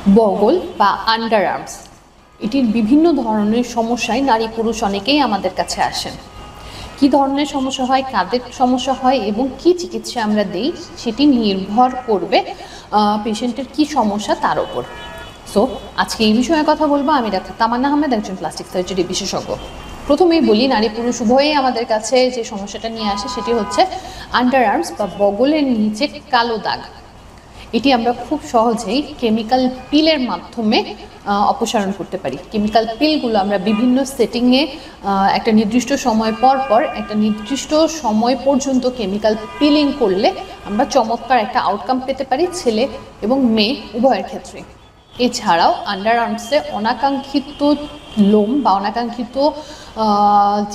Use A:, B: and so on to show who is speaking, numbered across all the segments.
A: বগল বা under arms, এটির বিভিন্ন ধরনের সমস্যায় নারী পুরুষ অনেকেই আমাদের কাছে আসেন। কি ধরনের সমস্যা হয়, কাদের সমস্যা হয় এবং কি চিকিৎসা আমরা দেই সেটি নির্ভর করবে পেশেন্টের কি সমস্যা তার উপর। সো আজকে এই বিষয়ে কথা বলবো। আমি ডাক্তার তামান্না আহমেদ, একজন প্লাস্টিক সার্জারি বিশেষজ্ঞ। প্রথমেই বলি, নারী পুরুষ উভয়েই আমাদের কাছে যে সমস্যাটা নিয়ে আসে সেটি হচ্ছে আন্ডার আর্মস বা বগলের নিচে কালো দাগ। এটি আমরা খুব সহজেই কেমিক্যাল পিলের মাধ্যমে অপসারণ করতে পারি। কেমিক্যাল পিলগুলো আমরা বিভিন্ন সেটিংয়ে একটা নির্দিষ্ট সময় পর পর একটা নির্দিষ্ট সময় পর্যন্ত কেমিক্যাল পিলিং করলে আমরা চমৎকার একটা আউটকাম পেতে পারি ছেলে এবং মেয়ে উভয়ের ক্ষেত্রে। এছাড়াও আন্ডার আর্মসে অনাকাঙ্ক্ষিত লোম বা অনাকাঙ্ক্ষিত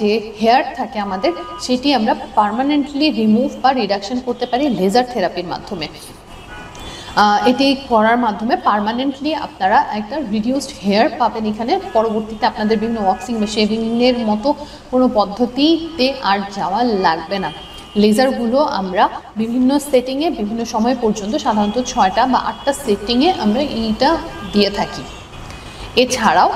A: যে হেয়ার থাকে আমাদের, সেটি আমরা পার্মানেন্টলি রিমুভ বা রিডাকশন করতে পারি লেজার থেরাপির মাধ্যমে। এটি করার মাধ্যমে পার্মানেন্টলি আপনারা একটা রিডিউসড হেয়ার পাবেন। এখানে পরবর্তীতে আপনাদের বিভিন্ন ওয়াক্সিং বা শেভিংয়ের মতো কোনো পদ্ধতিতে আর যাওয়া লাগবে না। লেজারগুলো আমরা বিভিন্ন সেটিংয়ে বিভিন্ন সময় পর্যন্ত, সাধারণত 6টা বা 8টা সেটিংয়ে আমরা এইটা দিয়ে থাকি। এছাড়াও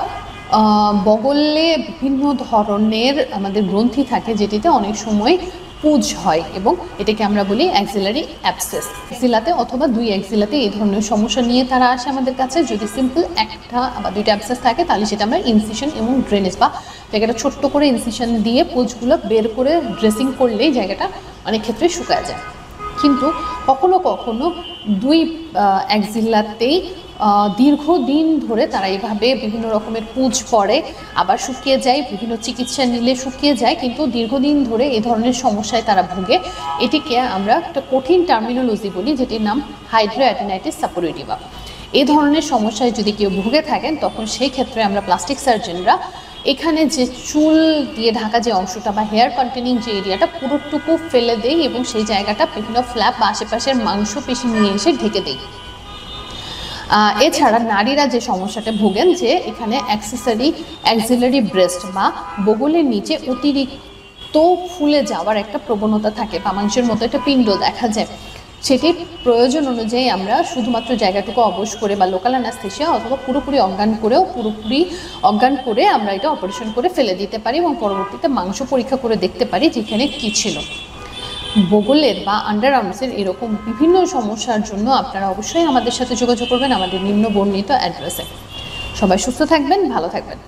A: বগলে বিভিন্ন ধরনের আমাদের গ্রন্থি থাকে যেটিতে অনেক সময় পুজ হয় এবং এটাকে আমরা বলি অ্যাক্সিলারি অ্যাবসেস। অ্যাক্সিলাতে অথবা 2 অ্যাক্সিলাতে এই ধরনের সমস্যা নিয়ে তারা আসে আমাদের কাছে। যদি সিম্পল 1টা বা 2টা অ্যাবসেস থাকে তাহলে সেটা আমরা ইনসিশন এবং ড্রেনেজ বা জায়গাটা ছোট্ট করে ইনসিশন দিয়ে পুজগুলো বের করে ড্রেসিং করলেই জায়গাটা অনেক ক্ষেত্রে শুকায় যায়। কিন্তু কখনো কখনো 2 অ্যাক্সিলাতেই দীর্ঘদিন ধরে তারা এইভাবে বিভিন্ন রকমের পুঁজ পড়ে, আবার শুকিয়ে যায়, বিভিন্ন চিকিৎসা নিলে শুকিয়ে যায়, কিন্তু দীর্ঘদিন ধরে এই ধরনের সমস্যায় তারা ভোগে। এটিকে আমরা একটা কঠিন টার্মিনোলজি বলি, যেটির নাম হাইড্রোঅ্যাডিনাইটিস সাপোরেটিভা। এই ধরনের সমস্যায় যদি কেউ ভুগে থাকেন তখন সেই ক্ষেত্রে আমরা প্লাস্টিক সার্জনরা এখানে যে চুল দিয়ে ঢাকা যে অংশটা বা হেয়ার কন্টেনিং যে এরিয়াটা পুরোটুকু ফেলে দেই এবং সেই জায়গাটা বিভিন্ন ফ্ল্যাপ বা আশেপাশের মাংসপেশি নিয়ে এসে ঢেকে দেই। এছাড়া নারীরা যে সমস্যাটা ভোগেন যে এখানে অ্যাক্সিলারি ব্রেস্ট বা বগলের নিচে অতিরিক্ত ফুলে যাওয়ার একটা প্রবণতা থাকে বা মাংসের মতো একটা পিণ্ড দেখা যায়, সেটি প্রয়োজন অনুযায়ী আমরা শুধুমাত্র জায়গাটুকু অবশ করে বা লোকাল অ্যানাস্থেসিয়া অথবা পুরোপুরি অজ্ঞান করে আমরা এটা অপারেশন করে ফেলে দিতে পারি এবং পরবর্তীতে মাংস পরীক্ষা করে দেখতে পারি যেখানে কী ছিল। বগলের বা আন্ডার আর্মসের এরকম বিভিন্ন সমস্যার জন্য আপনারা অবশ্যই আমাদের সাথে যোগাযোগ করবেন আমাদের নিম্ন বর্ণিত অ্যাড্রেসে। সবাই সুস্থ থাকবেন, ভালো থাকবেন।